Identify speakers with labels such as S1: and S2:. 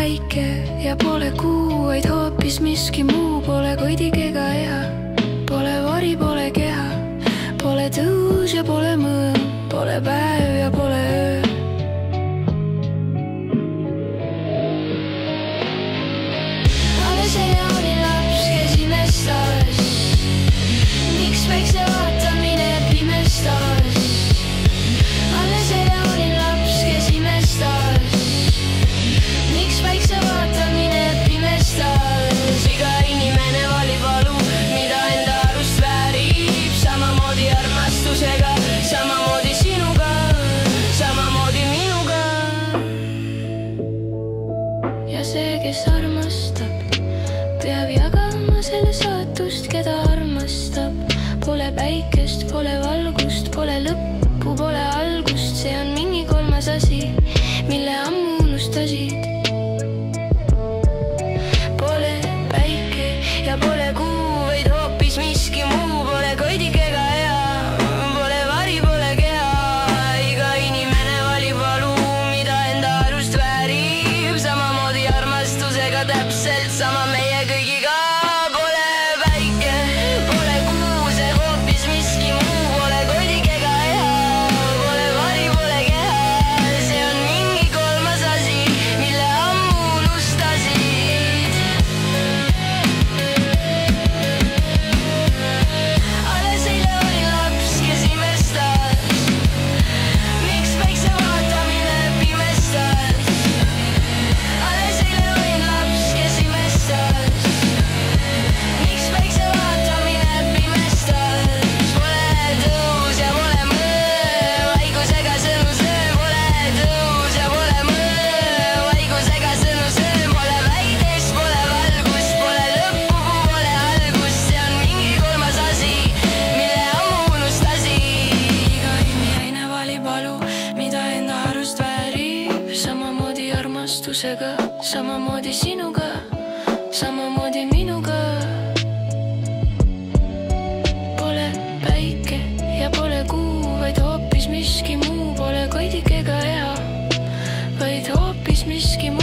S1: päike ja pole kuu, vaid hoopis miski muu. Pole koidik ega eha, pole vari, pole keha, pole tõus ja pole mõõm, pole päev ja pole öö. Alles eile olin laps, kes imestas, miks päikse vaatamine pimestas. Alles eile olin laps, kes imestas, miks päikse vaatamine pimestas. Iga inimene valib valu, mida enda arust väärib, samamoodi armastusega, samamoodi sinuga, samamoodi minuga. Ja see, kes armastab, peab jagama selle saatust, keda armastab. Pole päikest, pole valgust, pole lõppu, pole algust. See on mingi kolmas asi, mille ammu unustasid. Pole päike ja pole kuu, vaid hoopis miski muu. Pole koidik ega ea, pole vari, pole keha. Iga inimene valib valu, mida enda arust väärib, samamoodi armastusega, täpselt sama meie kõigiga. Pole päike, pole kuu, see hoopis miski muu. Pole koidik ega ea, pole vari, pole keha. See on mingi kolmas asi, mille ammu unustasid. Alles eile olin laps, kes imestas, miks päikse vaatamine pimestas. Alles eile olin laps, kes imestas, miks päikse vaatamine pimestas. Pole tõus ja pole mõõm, haigusega sõnu sööm. Pole tõus ja pole mõõm, haigusega sõnu sööm. Pole väidest, pole valgust, pole lõppu, pole algust. See on mingi kolmas asi, mille ammu unustasid. Iga inimene valib valu, mida enda arust väärib, samamoodi armastusega, samamoodi sinuga, samamoodi minuga. Pole päike ja pole kuu, vaid hoopis miski muu. Pole koidik ega eha, vaid hoopis miski muu.